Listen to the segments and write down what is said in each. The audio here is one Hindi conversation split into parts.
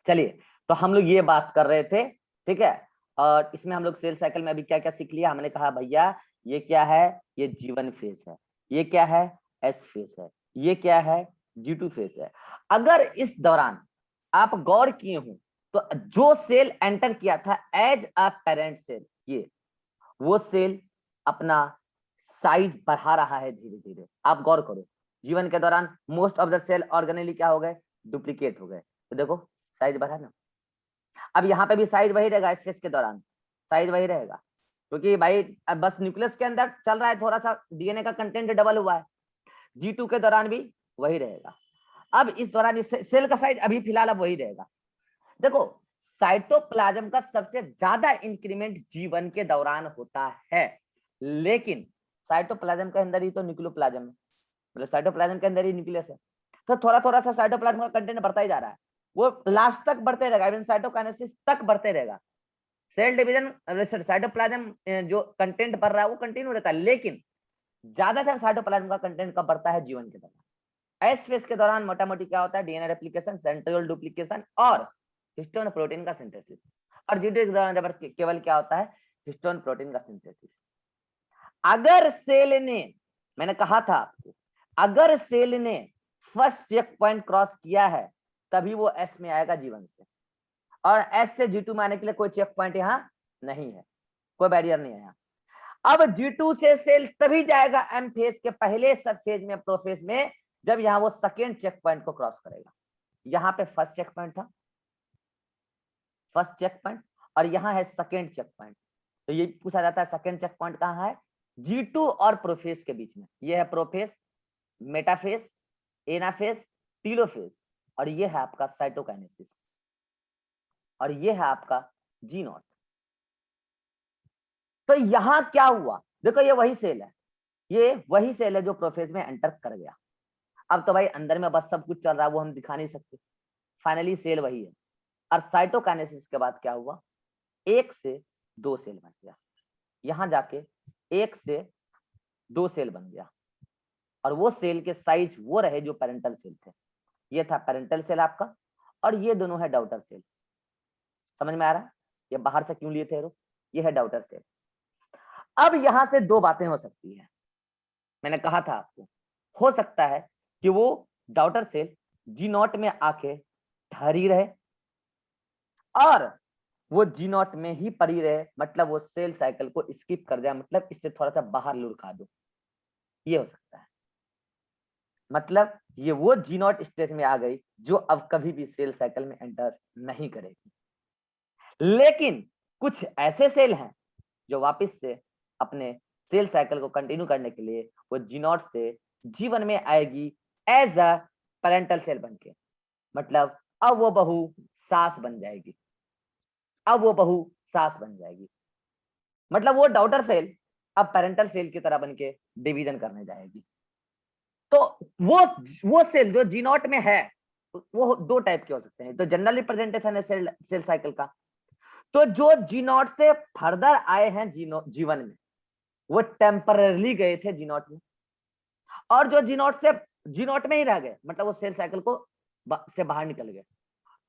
चलिए, तो हम लोग ये बात कर रहे थे, ठीक है। और इसमें हम लोग सेल साइकिल में अभी क्या क्या सीख लिया, हमने कहा भैया ये क्या है, ये G1 फेज है, ये क्या है, S फेज है, ये क्या है, G2 फेज है। अगर इस दौरान आप गौर किए हो तो जो सेल एंटर किया था एज अ पेरेंट सेल, ये वो सेल अपना साइज बढ़ा रहा है धीरे धीरे। आप गौर करो, जीवन के दौरान most of the cell organelle क्या हो गए, डुप्लीकेट हो गए। तो देखो साइज बढ़ा ना। अब यहाँ पे भी साइज वही रहेगा, इस फेज के दौरान साइज वही रहेगा, क्योंकि भाई अब बस न्यूक्लियस के अंदर चल रहा है, थोड़ा सा डीएनए का कंटेंट डबल हुआ है। G2 के दौरान भी वही रहेगा। अब इस दौरान सेल का साइज अभी फिलहाल अब वही रहेगा। देखो साइटोप्लाज्म का सबसे ज्यादा इंक्रीमेंट G1 के दौरान होता है, लेकिन साइटोप्लाज्म के अंदर ही तो न्यूक्लियोप्लाज्म है, मतलब साइटोप्लाज्म के अंदर ही न्यूक्लियस है। तो थोड़ा थोड़ा सा साइटोप्लाज्म का कंटेंट बढ़ता ही जा रहा है, वो लास्ट तक बढ़ते रहेगा, इवन साइटोकाइनेसिस तक बढ़ते रहेगा। सेल डिवीजन साइटोप्लाज्म जो कंटेंट बढ़ रहा है वो कंटिन्यू रहता है, लेकिन ज्यादातर साइटोप्लाज्म का कंटेंट कब बढ़ता है, जीवन के दौरान। एस फेज के दौरान मोटा मोटी क्या होता है, डीएनए रेप्लिकेशन, सेंट्रियोल डुप्लीकेशन और हिस्टोन प्रोटीन का सिंथेसिस। और G2 के दौरान केवल क्या होता है, हिस्टोन प्रोटीन का सिंथेसिस। अगर सेल ने, मैंने कहा था आपको, अगर सेल ने फर्स्ट चेक पॉइंट क्रॉस किया है तभी वो एस में आएगा जीवन से, और एस से G2 में आने के लिए कोई चेक पॉइंट यहाँ नहीं है, कोई बैरियर नहीं है यहाँ। अब G2 से सेल तभी जाएगा एम फेज के पहले सब फेज में, प्रोफेज में, जब यहाँ वो सेकेंड चेक पॉइंट को क्रॉस करेगा। यहाँ पे फर्स्ट चेक पॉइंट था, फर्स्ट चेक पॉइंट, और यहाँ है सेकेंड चेक पॉइंट। तो ये पूछा जाता है सेकेंड चेक पॉइंट कहाँ है, G2 और प्रोफेज के बीच में। ये है प्रोफेज, मेटाफेज, एनाफेज, टीलोफेज, और ये है आपका साइटोकाइनेसिस, और ये है आपका G0। तो यहां क्या हुआ, देखो ये वही सेल है, ये वही सेल है जो प्रोफेज में एंटर कर गया। अब तो भाई अंदर में बस सब कुछ चल रहा है, वो हम दिखा नहीं सकते, फाइनली सेल वही है। और साइटोकाइनेसिस के बाद क्या हुआ, 1 से 2 सेल बन गया, यहां जाके 1 से 2 सेल बन गया, और वो सेल के साइज वो रहे जो पेरेंटल सेल थे। ये था पेरेंटल सेल आपका, और ये दोनों है डॉटर सेल। समझ में आ रहा है ये बाहर से क्यों लिए थे, ये है डॉटर सेल। अब यहां से दो बातें हो सकती है, मैंने कहा था आपको, हो सकता है कि वो डॉटर सेल G0 में आके ठहरी रहे और वो G0 में ही पड़ी रहे, मतलब वो सेल साइकिल को स्किप कर जाए, मतलब इससे थोड़ा सा बाहर लुढ़का दो, ये हो सकता है। मतलब ये वो G0 स्टेज में आ गई जो अब कभी भी सेल साइकिल में एंटर नहीं करेगी। लेकिन कुछ ऐसे सेल हैं जो वापस से अपने सेल साइकिल को कंटिन्यू करने के लिए वो G0 से G1 में आएगी एज अ पेरेंटल सेल बनके, मतलब अब वो बहू सास बन जाएगी, अब वो बहू सास बन जाएगी, मतलब वो डॉटर सेल अब पेरेंटल सेल की तरह बनके डिवीजन करने जाएगी। तो वो सेल जो G0 में है वो दो टाइप के हो सकते हैं, तो जनरल रिप्रेजेंटेशन है सेल साइकिल का। तो जो G0 से फर्दर आए हैं G1 में, वो टेम्पररली गए थे G0 में, और जो G0 में ही रह गए, मतलब वो सेल साइकिल को से बाहर निकल गए,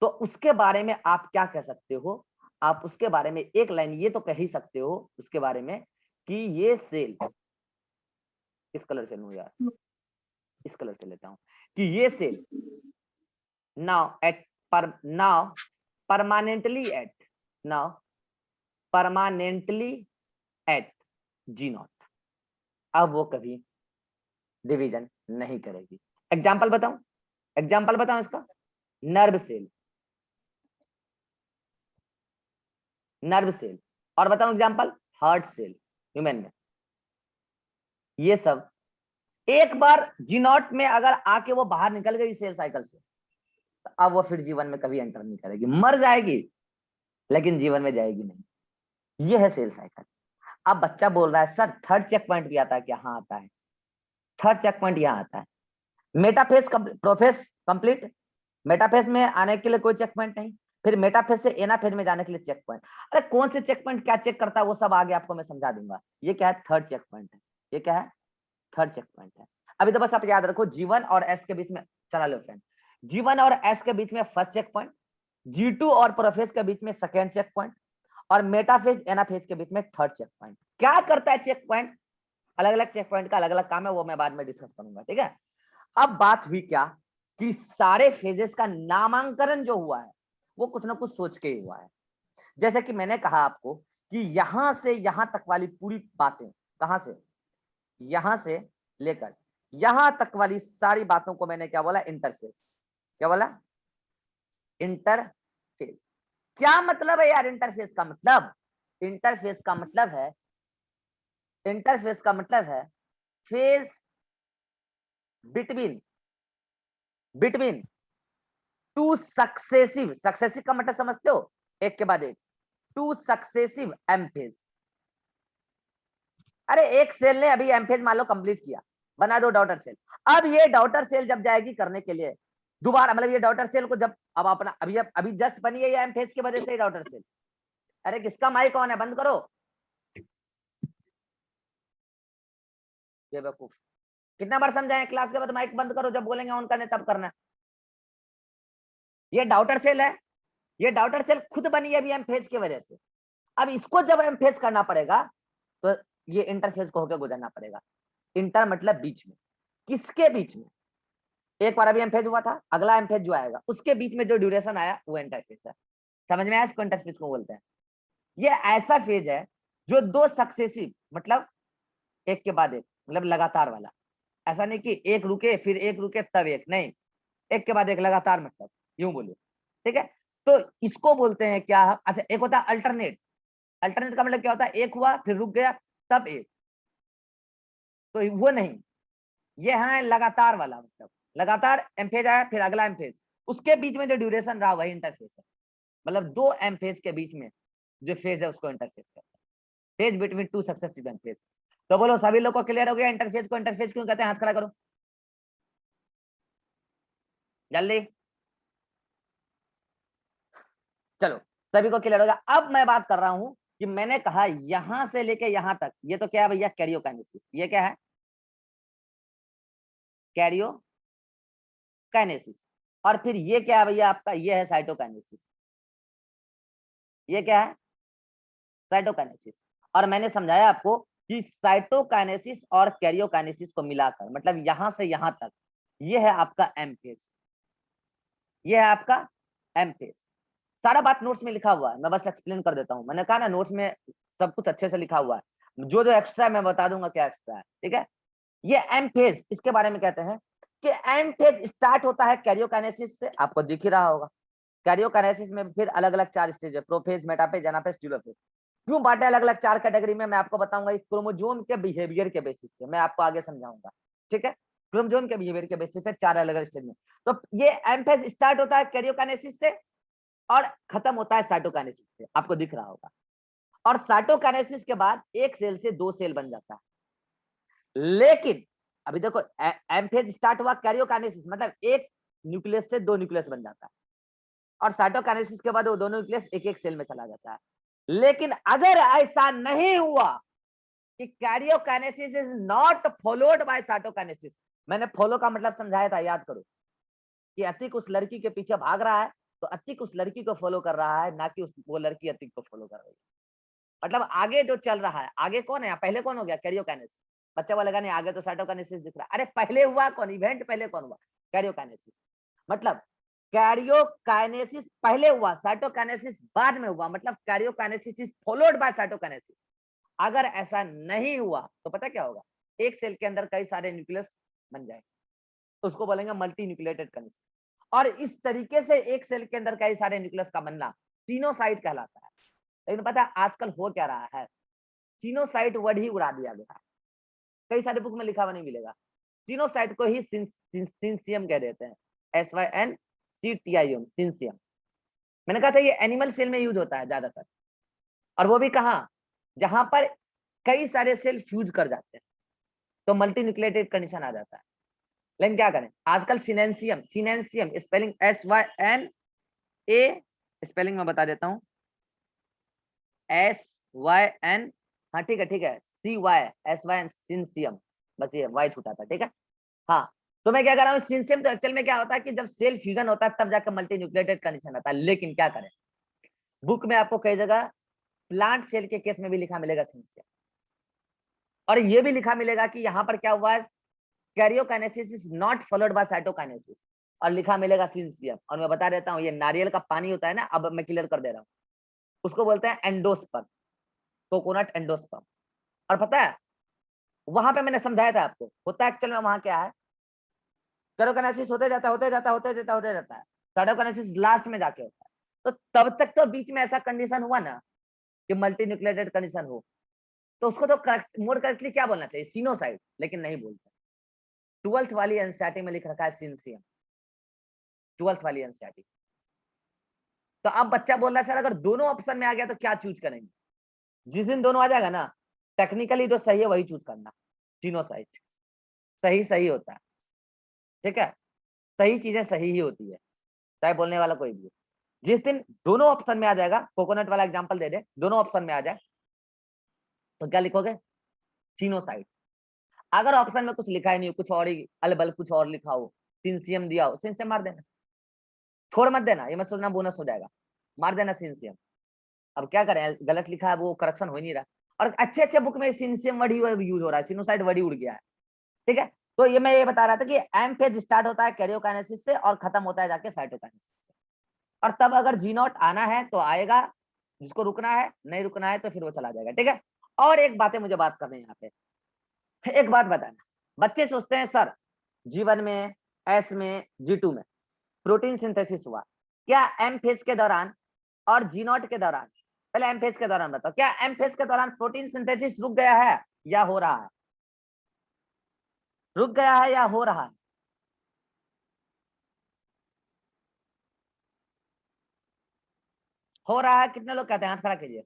तो उसके बारे में आप क्या कह सकते हो, आप उसके बारे में एक लाइन ये तो कह ही सकते हो उसके बारे में कि ये सेल, इस कलर से लूं यार, इस कलर से लेता हूं, कि ये cell now permanently eight G0, अब वो कभी डिवीजन नहीं करेगी। एग्जाम्पल बताऊं इसका, नर्व सेल, और बताऊं एग्जाम्पल, हार्ट सेल ह्यूमन में। ये सब एक बार G0 में अगर आके वो बाहर निकल गई सेल साइकिल से, तो अब वो फिर जीवन में कभी एंटर नहीं करेगी, मर जाएगी लेकिन जीवन में जाएगी नहीं। ये है सेल साइकिल। अब बच्चा बोल रहा है सर थर्ड चेक पॉइंट भी आता है क्या? हाँ आता है, थर्ड चेक पॉइंट यहाँ आता है। मेटाफेज प्रोफेज कंप्लीट, मेटाफेज में आने के लिए कोई चेक पॉइंट नहीं, फिर मेटाफेज से एनाफेज में जाने के लिए चेक पॉइंट। अरे कौन से चेक पॉइंट क्या चेक करता है वो सब आगे आपको मैं समझा दूंगा। ये क्या है, थर्ड चेक पॉइंट है। ये क्या है, थर्ड चेक पॉइंट है। अभी तो बस आप याद रखो G1 और S के बीच में, चला लो फ्रेंड, G1 और S के बीच में फर्स्ट चेक पॉइंट, G2 और प्रोफेज के बीच में सेकेंड चेक पॉइंट, और मेटाफेज एनाफेज के बीच में थर्ड चेक पॉइंट। क्या करता है चेक पॉइंट? अलग अलग चेक पॉइंट का अलग अलग काम है, वो मैं बाद में डिस्कस करूंगा, ठीक है। अब बात हुई क्या कि सारे फेजेस का नामांकन जो हुआ है वो कुछ ना कुछ सोच के ही हुआ है। जैसे कि मैंने कहा आपको कि यहां से यहां तक वाली पूरी बातें, कहां से, यहां से लेकर यहां तक वाली सारी बातों को मैंने क्या बोला? इंटरफेस। क्या बोला? इंटरफेस। क्या मतलब है यार इंटरफेस का मतलब? इंटरफेस का मतलब है, इंटरफेस का मतलब है phase between, between two successive, successive का मतलब समझते हो? एक के बाद एक, टू सक्सेसिव एम फेज। अरे एक सेल ने अभी एम फेज मान लो कंप्लीट किया, बना दो डॉटर सेल। अब ये डॉटर सेल जब जाएगी करने के लिए दोबारा, मतलब ये डॉटर सेल को जब अब अपना अभी जस्ट बनी है ये एम फेज की वजह से ही डॉटर सेल। अरे किसका माइक ऑन है? बंद करो बेवकूफ। कितना बार समझाएं क्लास के बाद माइक बंद करो, जब बोलेंगे ऑन करने तब करना। ये डाउटर सेल है, ये डाउटर सेल खुद बनी है अभी एम फेज की वजह से। अब इसको जब एम फेज करना पड़ेगा तो ये इंटरफेज को होकर गुजरना पड़ेगा। इंटर मतलब बीच में, किसके बीच में? एक बार अभी एम फेज हुआ था, अगला एम फेज जो आएगा उसके बीच में जो ड्यूरेशन आया वो इंटरफेज है। समझ में आया? इसको इंटरफेज को बोलते हैं। ये ऐसा फेज है जो दो सक्सेसिव, मतलब एक के बाद एक, मतलब लगातार वाला। ऐसा नहीं कि एक रुके फिर एक रुके तब एक, नहीं, एक के बाद एक लगातार, मतलब यूं बोलिए, ठीक है। तो इसको बोलते हैं क्या? अच्छा, एक होता है अल्टरनेट। अल्टरनेट का मतलब क्या होता है? एक हुआ फिर रुक गया तब एक, तो वो नहीं, ये है लगातार वाला, मतलब लगातार एम्फेज आया फिर अगला एम्फेज, उसके बीच में जो ड्यूरेशन रहा वही इंटरफेस है। मतलब दो एम्फेज के बीच में जो फेज है उसको इंटरफेस कहते हैं, फेज बिटवीन टू सक्सेसिव एम्फेज। तो बोलो सभी लोग को क्लियर हो गया इंटरफेज को इंटरफेज क्यों कहते हैं? हाथ खड़ा करो जल्दी। चलो सभी को क्लियर होगा। अब मैं बात कर रहा हूं कि मैंने कहा यहां से लेके यहां तक, ये तो क्या है भैया? कैरियोकाइनेसिस। ये क्या है? कैरियोकाइनेसिस। और फिर ये क्या है भैया आपका? ये है साइटोकाइनेसिस। ये क्या है? साइटोकाइनेसिस। और मैंने समझाया आपको कि साइटोकाइनेसिस और कैरियोकाइनेसिस को मिलाकर, मतलब यहां से यहां तक, ये है आपका एम फेज, ये है आपका एम फेज। सारा बात नोट्स में लिखा हुआ है, मैं बस एक्सप्लेन कर देता हूँ। मैंने कहा ना नोट्स में सब कुछ अच्छे से लिखा हुआ है, जो जो एक्स्ट्रा है मैं बता दूंगा क्या एक्स्ट्रा है, ठीक है। ये एम फेज, इसके बारे में कहते हैं कि एम फेज स्टार्ट होता है कैरियोकाइनेसिस से, आपको दिख ही रहा होगा। कैरियोकाइनेसिस में फिर अलग अलग चार स्टेज है, प्रोफेज, मेटाफेज, एनाफेज, टेलोफेज। क्यों बांटे अलग अलग चार कैटेगरी में, मैं आपको बताऊंगा। एक क्रोमोजोम के बिहेवियर के बेसिस पे मैं आपको आगे समझाऊंगा, ठीक है। क्रोमोजोम के बिहेवियर के बेसिस पे चार अलग अलग स्टेज में। तो ये एम फेज स्टार्ट होता है कैरियोकाइनेसिस से और खत्म होता है साइटोकाइनेसिस से, आपको दिख रहा होगा। और साइटोकाइनेसिस के बाद एक सेल से दो सेल बन जाता है। लेकिन अभी देखो, एम फेज स्टार्ट हुआ कैरियोकाइनेसिस, मतलब एक न्यूक्लियस से दो न्यूक्लियस बन जाता है, और साइटोकाइनेसिस के बाद वो दोनों न्यूक्लियस एक एक सेल में चला जाता है। लेकिन अगर ऐसा नहीं हुआ कि karyokinesis is not followed by cytokinesis, मैंने फॉलो का मतलब समझाया था, याद करो, कि अतिक उस लड़की के पीछे भाग रहा है तो अतिक उस लड़की को फॉलो कर रहा है, ना कि वो लड़की अतिक को फॉलो कर रही है। मतलब आगे जो चल रहा है, आगे कौन है? पहले कौन हो गया? कैरियोकाइनेसिस। बच्चा बोलेगा नहीं आगे तो साइटोकाइनेसिस दिख रहा है। अरे पहले हुआ कौन? इवेंट पहले कौन हुआ? कैरियोकाइनेसिस। मतलब कैरियोकाइनेसिस पहले हुआ, साइटोकाइनेसिस बाद में हुआ, मतलब karyokinesis is followed by cytokinesis. अगर ऐसा नहीं हुआ तो पता क्या होगा? एक सेल के अंदर कई सारे न्यूक्लियस बन जाएंगे, तो उसको बोलेंगे मल्टी न्यूक्लिएटेड कंडीशन। और इस तरीके से एक सेल के अंदर कई सारे न्यूक्लियस का बनना सीनोसाइट कहलाता है। लेकिन पता है आजकल हो क्या रहा है? सीनोसाइट वर्ड ही उड़ा दिया गया है, कई सारे बुक में लिखा हुआ नहीं मिलेगा। सीनोसाइट को ही सिंसियम कह देते हैं, SYNCTIUM, सिंसियम। मैंने कहा था ये एनिमल सेल में यूज होता है ज्यादातर, और वो भी कहाँ? जहां पर कई सारे सेल फ्यूज कर जाते हैं तो मल्टी न्यूक्लिएटेड कंडीशन आ जाता है। लेकिन क्या करें आजकल? सिनेंसियम, सिनेंसियम स्पेलिंग SYNA, स्पेलिंग में बता देता हूँ, SYN, हाँ ठीक है ठीक है, CYSYN, सिंसियम, बस ये वाई छूटा था, ठीक है। हाँ, तो मैं क्या कर रहा हूँ, सिंसियम तो एक्चुअल में क्या होता है कि जब सेल फ्यूजन होता है तब जाकर मल्टी न्यूक्लिएटेड कंडीशन आता है। लेकिन क्या करें, बुक में आपको कई जगह प्लांट सेल के केस में भी लिखा मिलेगा सिंसियम, और ये भी लिखा मिलेगा कि यहाँ पर क्या हुआ है, karyokinesis is not followed by cytokinesis, और लिखा मिलेगा सिंसियम। और मैं बता देता हूँ, ये नारियल का पानी होता है ना, अब मैं क्लियर कर दे रहा हूँ, उसको बोलते हैं एंडोस्पर्म, कोकोनट एंडोस्पर्म। और पता है वहां पे मैंने समझाया था आपको, होता है एक्चुअल में वहां क्या है, कैरियोकाइनेसिस होते जाता है, साइटोकाइनेसिस लास्ट में जाके होता है। तो तब तक तो बीच में ऐसा कंडीशन हुआ ना कि मल्टी न्यूक्लिएटेड कंडीशन हो, तो उसको तो करेक्ट, मोर करेक्टली क्या बोलना चाहिए, सिनोसाइड, लेकिन नहीं बोलते। 12th वाली एनसीईआरटी में लिख रखा है सिंसियम, 12th वाली एनसीईआरटी। तो अब बच्चा बोल रहा है सर अगर दोनों ऑप्शन में आ गया तो क्या चूज करेंगे। जिस दिन दोनों आ जाएगा ना, टेक्निकली जो सही है वही चूज करना, सिनोसाइड सही सही होता है, ठीक है, सही चीजें सही ही होती है, चाहे बोलने वाला कोई भी हो। जिस दिन दोनों ऑप्शन में आ जाएगा, कोकोनट वाला एग्जांपल दे दे, दोनों ऑप्शन में आ जाए तो क्या लिखोगे, सिनोसाइड। अगर ऑप्शन में कुछ लिखा ही नहीं हो, कुछ और ही अलबल कुछ और लिखा हो, सिंसियम दिया हो, सिंसियम मार देना, छोड़ मत देना, ये मत सोचना बोनस हो जाएगा, मार देना सिंसियम। अब क्या करें, गलत लिखा है वो करेक्शन हो ही नहीं रहा, और अच्छे अच्छे बुक में सिंसियम वर्ड यूज हो रहा है, सिनोसाइड वर्ड ही उड़ गया है, ठीक है। तो ये मैं ये बता रहा था कि एम फेज स्टार्ट होता है कैरियोकाइनेसिस से और खत्म होता है जाके साइटोकाइनेसिस से, और तब अगर जी नॉट आना है तो आएगा, जिसको रुकना है, नहीं रुकना है तो फिर वो चला जाएगा, ठीक है। और एक बात है मुझे बात करनी है यहाँ पे, एक बात बताना, बच्चे सोचते हैं सर जीवन में, एस में, जी2 में प्रोटीन सिंथेसिस हुआ, क्या एम फेज के दौरान और जी नॉट के दौरान, पहले एम फेज के दौरान बताओ, क्या एम फेज के दौरान प्रोटीन सिंथेसिस रुक गया है या हो रहा है, रुक गया है या हो रहा है, हो रहा है, कितने लोग कहते हैं, हाथ खड़ा कीजिए।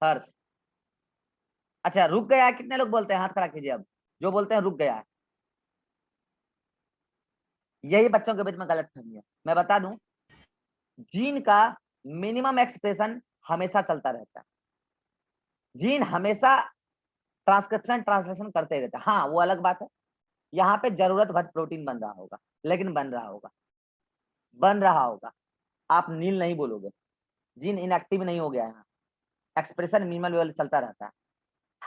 हर्ष, अच्छा रुक गया है, कितने लोग बोलते हैं, हाथ खड़ा कीजिए अब, जो बोलते हैं रुक गया है। यही बच्चों के बीच में गलत फहमी है, मैं बता दूं, जीन का मिनिमम एक्सप्रेशन हमेशा चलता रहता है, जीन हमेशा ट्रांसक्रिप्शन ट्रांसलेशन करते रहता है। हाँ वो अलग बात है, यहाँ पे जरूरत भर प्रोटीन बन रहा होगा, लेकिन बन रहा होगा, बन रहा होगा, आप नील नहीं बोलोगे, जीन इनएक्टिव नहीं हो गया है, एक्सप्रेशन मिनिमल लेवल चलता रहता है।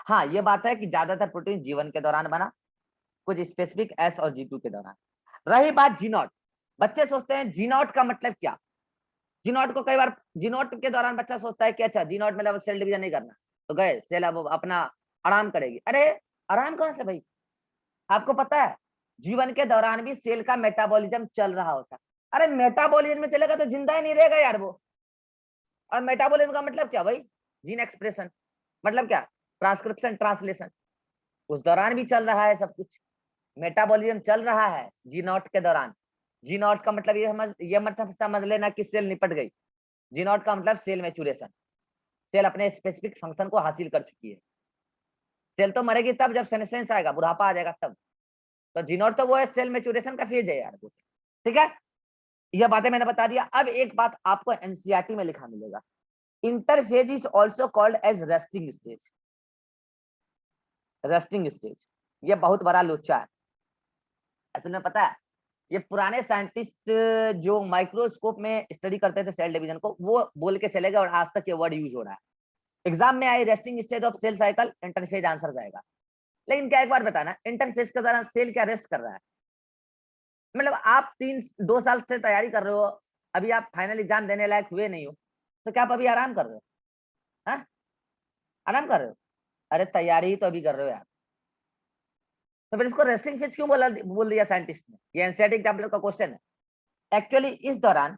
हाँ ये बात है कि ज्यादातर प्रोटीन जीवन के दौरान बना, कुछ स्पेसिफिक एस और जी2 के दौरान। रही बात जी नॉट, बच्चे सोचते हैं जी नॉट का मतलब क्या, जी नॉट को कई बार, जी नॉट के दौरान बच्चा सोचता है कि अच्छा जी नॉट मतलब सेल डिवीजन नहीं करना, तो गए सेल अब अपना आराम करेगी। अरे आराम कहाँ से भाई, आपको पता है जीवन के दौरान भी सेल का मेटाबॉलिज्म चल रहा होता है। अरे मेटाबॉलिज्म में चलेगा तो जिंदा ही नहीं रहेगा यार वो। और मेटाबॉलिज्म का मतलब क्या भाई, जीन एक्सप्रेशन, मतलब क्या, ट्रांसक्रिप्शन ट्रांसलेशन, उस दौरान भी चल रहा है सब कुछ, मेटाबॉलिज्म चल रहा है जी नॉट के दौरान। जी नॉट का मतलब ये मतलब समझ लेना कि सेल निपट गई, जी नॉट का मतलब सेल मैच्योरेशन, सेल अपने स्पेसिफिक फंक्शन को हासिल कर चुकी है। सेल तो मरेगी तब जब सेनेसेंस आएगा, बुढ़ापा आ जाएगा तब, तो जी नॉट तो वो है, सेल मैच्योरेशन का फेज है यार वो, ठीक है। यह बातें मैंने बता दिया। अब एक बात आपको एनसीईआरटी में लिखा मिलेगा, interphase is also called as resting stage, resting stage, ये बहुत बड़ा लोचा है। असल में पता है, ये पुराने साइंटिस्ट जो माइक्रोस्कोप में स्टडी करते थे सेल डिवीजन को, वो बोल के चले गए और आज तक ये वर्ड यूज हो रहा है। एग्जाम में आई resting stage of cell cycle, interphase answer जाएगा। लेकिन क्या एक बार बताना, इंटरफेज के दौरान सेल क्या रेस्ट कर रहा है, मतलब आप 2 साल से तैयारी कर रहे हो, अभी आप फाइनल एग्जाम देने लायक हुए नहीं हो, तो क्या आप अभी आराम कर रहे हो, हाँ आराम कर रहे हो, अरे तैयारी ही तो अभी कर रहे हो यार। तो फिर इसको रेस्टिंग फेज क्यों बोल दिया साइंटिस्ट ने, ये एनसीईआरटी एग्जाम्पल का क्वेश्चन है। एक्चुअली इस दौरान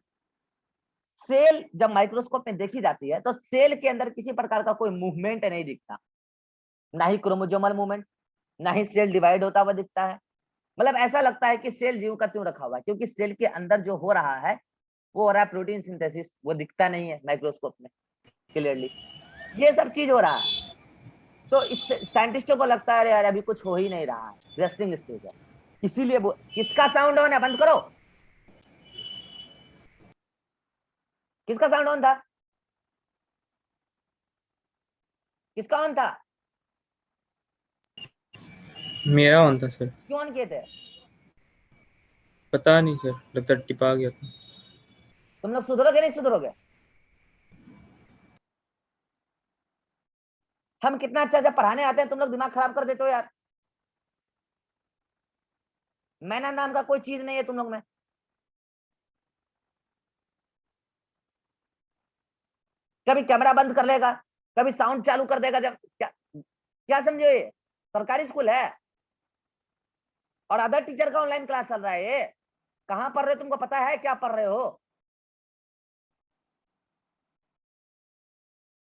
सेल जब माइक्रोस्कोप में देखी जाती है तो सेल के अंदर किसी प्रकार का कोई मूवमेंट नहीं दिखता, ना ही क्रोमोजोमल मूवमेंट, ना ही सेल डिवाइड होता हुआ दिखता है। मतलब ऐसा लगता है कि सेल जीव का त्यों रखा हुआ है, क्योंकि सेल के अंदर जो हो रहा है वो हो रहा है प्रोटीन सिंथेसिस, वो दिखता नहीं है माइक्रोस्कोप में क्लियरली, ये सब चीज हो रहा है। तो इस साइंटिस्टों को लगता है अरे यार अभी कुछ हो ही नहीं रहा है, रेस्टिंग स्टेज है, इसीलिए वो, किसका साउंड ऑन है, बंद करो, किसका साउंड ऑन था, किसका ऑन था? मेरा ऑन था सर। क्यों ऑन किए थे? पता नहीं सर, लगता टिपा गया था। तुम लोग सुधरोगे नहीं सुधरोगे? हम कितना अच्छा अच्छा पढ़ाने आते हैं, तुम लोग दिमाग खराब कर देते हो यार। मैनर नाम का कोई चीज नहीं है तुम लोग में। कभी कैमरा बंद कर लेगा, कभी साउंड चालू कर देगा। जब क्या क्या समझे, ये सरकारी स्कूल है और अदर टीचर का ऑनलाइन क्लास चल रहा है। ये कहां पढ़ रहे हो, तुमको पता है क्या पढ़ रहे हो?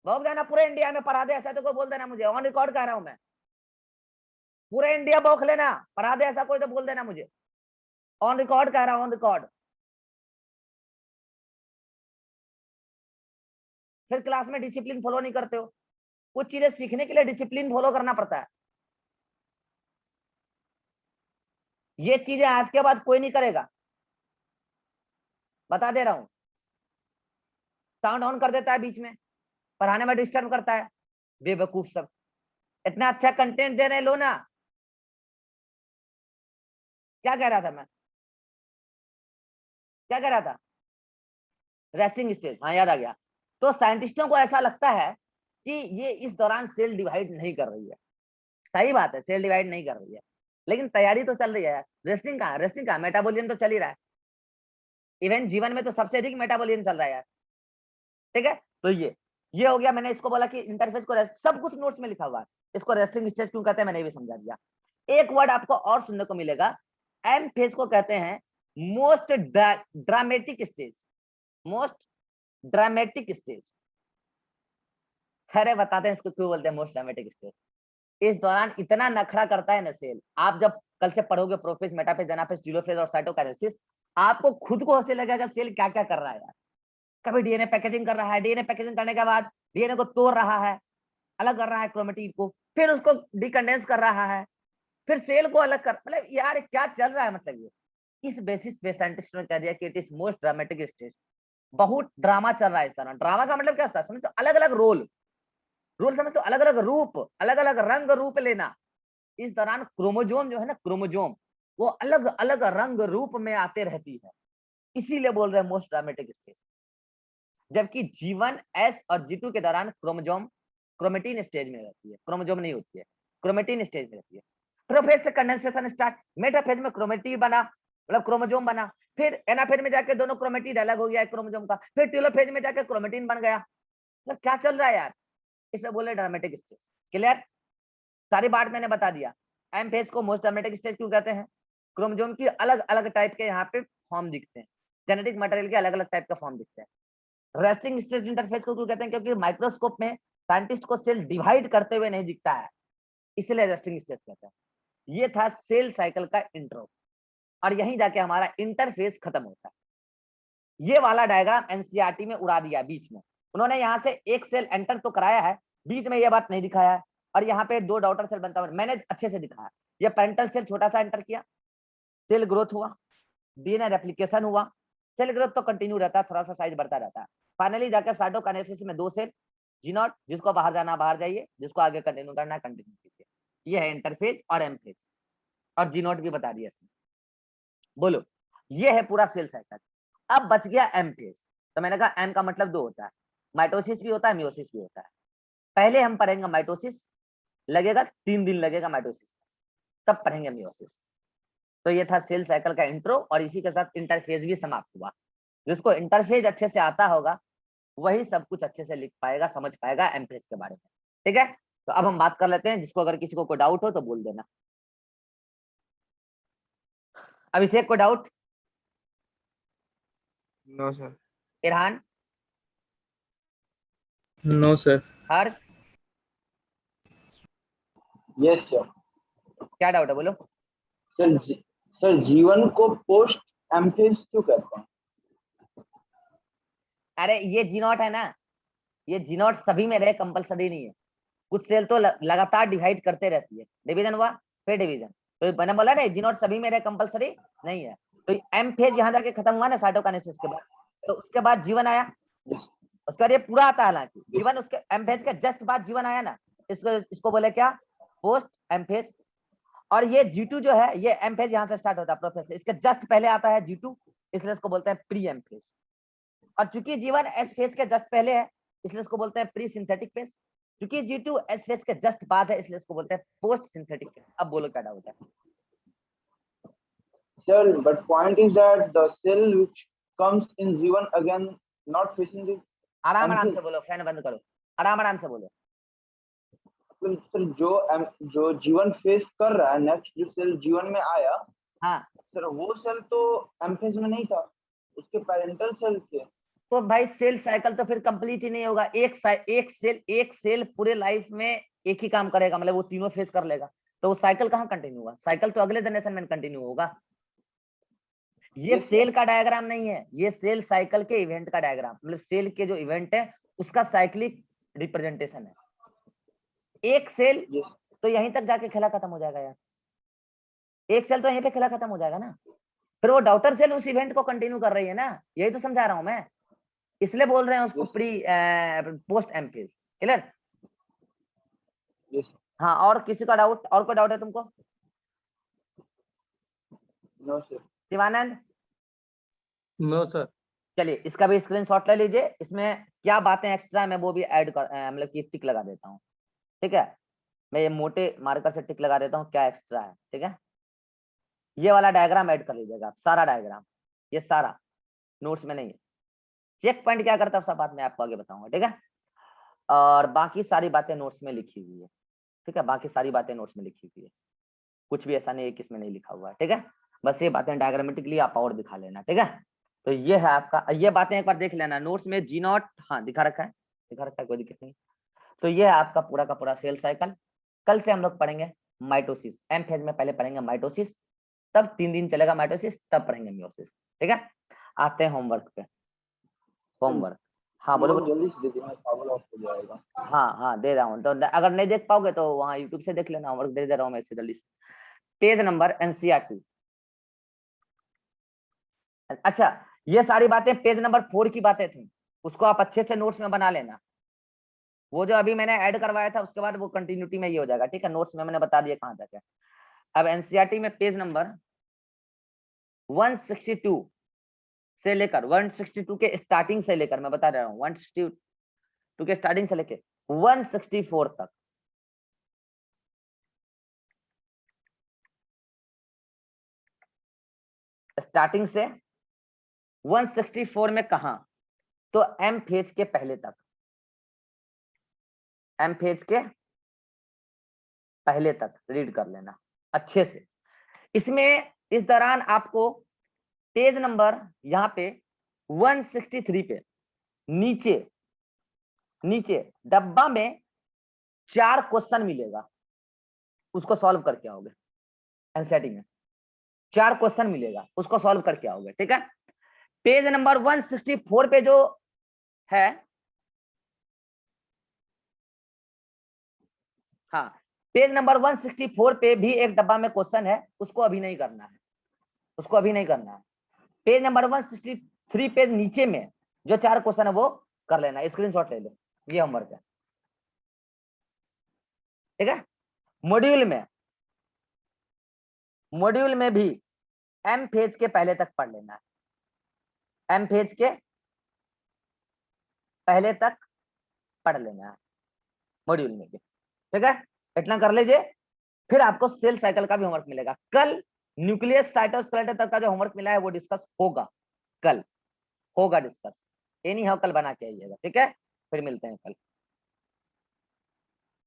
भोग जाना पूरे इंडिया में पढ़ा दे ऐसा तो कोई बोल देना मुझे, ऑन रिकॉर्ड कह रहा हूं मैं। पूरे इंडिया भोग लेना, पढ़ा दे ऐसा कोई तो बोल देना मुझे, ऑन रिकॉर्ड कह रहा हूं, ऑन रिकॉर्ड। फिर क्लास में डिसिप्लिन फॉलो नहीं करते हो। कुछ चीजें सीखने के लिए डिसिप्लिन फॉलो करना पड़ता है। ये चीजें आज के बाद कोई नहीं करेगा, बता दे रहा हूं। साउंड ऑन कर देता है बीच में, पढ़ाने में डिस्टर्ब करता है, बेवकूफ सब। इतना अच्छा कंटेंट दे रहे, लो ना। क्या कह रहा था मैं, क्या कह रहा था? रेस्टिंग स्टेज, हाँ याद आ गया। तो साइंटिस्टों को ऐसा लगता है कि ये इस दौरान सेल डिवाइड नहीं कर रही है। सही बात है, सेल डिवाइड नहीं कर रही है, लेकिन तैयारी तो चल रही है यार। रेस्टिंग कहाँ, रेस्टिंग कहाँ, मेटाबॉलिज्म तो चल ही रहा है। इवन जीवन में तो सबसे अधिक मेटाबॉलिज्म चल रहा है यार। ठीक है, तो ये हो गया। मैंने इसको बोला कि इंटरफेस को सब कुछ नोट्स में लिखा हुआ है। इसको रेस्टिंग स्टेज क्यों कहते हैं मैंने भी समझा दिया। एक वर्ड आपको और सुनने को मिलेगा, एम फेज को कहते हैं most dramatic stage. Most dramatic stage. अरे बताते हैं इसको क्यों बोलते हैं मोस्ट ड्रामेटिक स्टेज। इस दौरान इतना नखरा करता है ना सेल। आप जब कल से पढ़ोगे प्रोफेज, मेटाफेज, एनाफेज, टीलोफेज और साइटोकाइनेसिस, आपको खुद को हंसी लगेगा सेल क्या क्या कर रहा है यार। कभी डीएनए पैकेजिंग कर रहा है, डीएनए पैकेजिंग करने के बाद डीएनए को तोड़ रहा है, अलग कर रहा है क्रोमेटिन को, फिर उसको डिकंडेंस कर रहा है, फिर सेल को अलग कर, मतलब यार क्या चल रहा है। मतलब ये इस बेसिस पे साइंटिस्ट ने कह दिया कि it is most dramatic stage. बहुत ड्रामा चल रहा है इस तरह। ड्रामा का मतलब क्या होता है समझते हो, अलग अलग रोल, रोल समझते हो, अलग अलग रूप, अलग अलग रंग रूप लेना। इस दौरान क्रोमोजोम जो है ना, क्रोमोजोम वो अलग अलग रंग रूप में आते रहती है, इसीलिए बोल रहे हैं मोस्ट ड्रामेटिक स्टेज। जबकि जीवन एस और जी2 के दौरान क्रोमोजोम क्रोमेटिन स्टेज में रहती है, क्रोमोजोम नहीं होती है, क्रोमेटिन स्टेज में रहती है। प्रोफेज से कंडेंसेशन स्टार्ट, मेटाफेज में क्रोमेटिन बना, मतलब क्रोमोजोम बना, फिर एनाफेज में जाके दोनों क्रोमेटिन अलग हो गया है क्रोमोजोम का, फिर टेलोफेज में जाके क्रोमेटिन बन गया। मतलब क्या चल रहा है यार, इसमें बोले ड्रामेटिक स्टेज। क्लियर, सारी बात मैंने बता दिया। एम फेज को मोस्ट ड्रामेटिक स्टेज क्यों कहते हैं? क्रोमोजोम की अलग अलग टाइप के यहाँ पे फॉर्म दिखते हैं, जेनेटिक मटेरियल के अलग अलग टाइप का फॉर्म दिखते हैं। रेस्टिंग स्टेज इंटरफेस को क्यों कहते हैं? क्योंकि माइक्रोस्कोप में साइंटिस्ट को सेल डिवाइड करते हुए नहीं दिखता है, इसलिए रेस्टिंग स्टेज कहते हैं। ये था सेल साइकिल का इंट्रो, और यहीं जाके हमारा इंटरफेस खत्म होता है। ये वाला डायग्राम एनसीईआरटी में उड़ा दिया बीच में। उन्होंने यहाँ से एक सेल एंटर तो कराया है, बीच में ये बात नहीं दिखाया है, और यहाँ पे दो डॉटर सेल बनता है, मैंने अच्छे से दिखाया। ये पेरेंटल सेल छोटा सा एंटर किया, सेल ग्रोथ हुआ, डीएनए रेप्लिकेशन हुआ। सेल ग्रोथ तो कंटिन्यू रहता है, थोड़ा सा साइज बढ़ता रहता है। फाइनली जाकर साइटोकाइनेसिस में दो सेल, जी नॉट, जिसको बाहर जाना बाहर जाइए, जिसको आगे कंटिन्यू करना कंटिन्यू कीजिए। ये है इंटरफेज और एम फेज, और जी नॉट भी बता दिया इसमें। बोलो, ये है पूरा सेल साइकिल। अब बच गया एम फेज। तो मैंने कहा एम का मतलब दो होता है, माइटोसिस भी होता है, मियोसिस भी होता है। पहले हम पढ़ेंगे माइटोसिस, लगेगा 3 दिन लगेगा माइटोसिस, तब पढ़ेंगे मियोसिस। तो ये था सेल साइकिल का इंट्रो, और इसी के साथ इंटरफेज भी समाप्त हुआ। जिसको इंटरफेज अच्छे से आता होगा वही सब कुछ अच्छे से लिख पाएगा, समझ पाएगा एमफेज के बारे में। ठीक है, तो अब हम बात कर लेते हैं, जिसको अगर किसी को कोई डाउट हो तो बोल देना। अभिषेक को doubt? No sir. Irhan? No sir. Harsh? Yes sir. क्या डाउट है बोलो। सर सर जीवन को पोस्ट एम्फेज क्यों कहते हैं? अरे ये जीनोट है ना, ये जीनोट सभी में रहे, कंपलसरी नहीं है। कुछ सेल तो लगातार डिवाइड करते रहती है, डिवीजन हुआ फिर डिवीजन। तो मैंने बोला ना जीनोट सभी में रहे, कंपलसरी नहीं है। तो एम फेज यहाँ जाके खत्म हुआ ना साइटोकाइनेसिस के बाद, तो उसके बाद जीवन आया। उसके बाद ये पूरा आता है, हालांकि जीवन उसके एम फेज के जस्ट बाद जीवन आया ना, इसको बोले क्या, पोस्ट एम फेज। और ये G2 जो है, ये एम फेज यहाँ से स्टार्ट होता है प्रोफेस, इसके जस्ट पहले आता है G2, इसलिए इसको बोलते हैं प्री एम फेज। और चूंकि G1 एस फेज के जस्ट पहले है, इसलिए इसको बोलते हैं प्री सिंथेटिक फेज। चूंकि G2 एस फेज के जस्ट बाद है, इसलिए इसको बोलते हैं पोस्ट सिंथेटिक फेज। अब बोलो क्या डाउट है? Sir, but point is that the cell which comes in G1 again not facing the आराम आराम M से बोलो, फैन बंद करो, आराम आराम से बोलो। सर जो G1 फेस कर रहा है, नेक्स्ट जो सेल G1 में आया, हाँ सर वो सेल तो M फेज में नहीं था, उसके पैरेंटल सेल थे। तो भाई सेल साइकिल तो फिर कंप्लीट ही नहीं होगा। एक सेल पूरे लाइफ में एक ही काम करेगा, मतलब वो तीनों फेज कर लेगा, तो वो साइकिल कहाँ कंटिन्यू होगा? साइकिल तो अगले जनरेशन में कंटिन्यू होगा। ये सेल का डायग्राम नहीं है, ये सेल साइकिल के इवेंट का डायग्राम, मतलब सेल के जो इवेंट है उसका साइक्लिक रिप्रेजेंटेशन है। एक सेल तो यहीं तक जाके खेला खत्म हो जाएगा यार, एक सेल तो यहीं पे खेला खत्म हो जाएगा ना, फिर वो डॉटर सेल उस इवेंट को कंटिन्यू कर रही है ना, यही तो समझा रहा हूं मैं, इसलिए बोल रहे हैं उसको pre post M phase. Clear? हाँ, और किसी का डाउट, और कोई डाउट है तुमको? No sir. Shivanand? No sir. चलिए इसका भी स्क्रीनशॉट ले लीजिए, इसमें क्या बातें एक्स्ट्रा है मैं वो भी ऐड कर मतलब कि टिक लगा देता हूँ। ठीक है, मैं ये मोटे मार्कर से टिक लगा देता हूँ क्या एक्स्ट्रा है। ठीक है, ये वाला डायग्राम ऐड कर लीजिएगा, सारा डायग्राम, ये सारा नोट्स में नहीं है। चेक पॉइंट क्या करता है सब बात मैं आपको आगे बताऊंगा। ठीक है, और बाकी सारी बातें नोट्स में लिखी हुई है। ठीक है, बाकी सारी बातें नोट्स में लिखी हुई है, कुछ भी ऐसा नहीं है कि इसमें नहीं लिखा हुआ है। ठीक है, बस ये बातें डायग्रामेटिकली आप और दिखा लेना। ठीक है, तो ये है आपका, ये बातें एक बार देख लेना नोट्स में। G0 हाँ दिखा रखा है, कोई दिक्कत नहीं। तो ये है आपका पूरा का पूरा सेल साइकिल। कल से हम लोग पढ़ेंगे माइटोसिस, एम फेज में पहले पढ़ेंगे माइटोसिस, तब 3 दिन चलेगा माइटोसिस, तब पढ़ेंगे मियोसिस। ठीक है, आते हैं होमवर्क पे। होमवर्क हाँ बोलो बोलो। जल्दी से दे देना, पावर ऑफ हो जाएगा। हाँ दे रहा हूँ, तो अगर नहीं देख पाओगे तो वहाँ यूट्यूब से देख लेना, होमवर्क दे रहा हूँ मैं इससे जल्दी से। Page number NCERT। अच्छा, ये सारी बातें पेज नंबर 4 की बातें थी, उसको आप अच्छे से नोट्स में बना लेना। वो जो अभी मैंने ऐड करवाया था उसके बाद वो कंटिन्यूटी में ये हो जाएगा। ठीक है, नोट्स में मैंने बता दिया कहाँ तक है। अब NCERT में पेज नंबर 162 से लेकर 162 के स्टार्टिंग से लेकर, मैं बता रहा हूँ 162 के स्टार्टिंग से लेकर 164 तक, स्टार्टिंग से 164 में कहा, तो एम फेज के पहले तक, एम फेज के पहले तक रीड कर लेना अच्छे से। इसमें इस दौरान आपको पेज नंबर यहाँ पे 163 पे नीचे डब्बा में 4 क्वेश्चन मिलेगा, उसको सॉल्व करके आओगे। एनसीईआरटी में 4 क्वेश्चन मिलेगा, उसको सॉल्व करके आओगे। ठीक है, पेज नंबर 164 पे जो है, हाँ पेज नंबर 164 पे भी एक डब्बा में क्वेश्चन है, उसको अभी नहीं करना है, उसको अभी नहीं करना है। पेज नंबर 163 पेज नीचे में जो 4 क्वेश्चन है वो कर लेना, स्क्रीनशॉट ले लो, ये होमवर्क है। ठीक है, मॉड्यूल में भी एम फेज के पहले तक पढ़ लेना है, एम फेज के पहले तक पढ़ लेना है मॉड्यूल में भी। ठीक है, इतना कर लीजिए, फिर आपको सेल साइकिल का भी होमवर्क मिलेगा। कल न्यूक्लियस साइटोस्केलेटन तक का जो होमवर्क मिला है वो डिस्कस होगा, कल होगा डिस्कस, एनी हाउ कल बना के आइएगा। ठीक है, फिर मिलते हैं कल।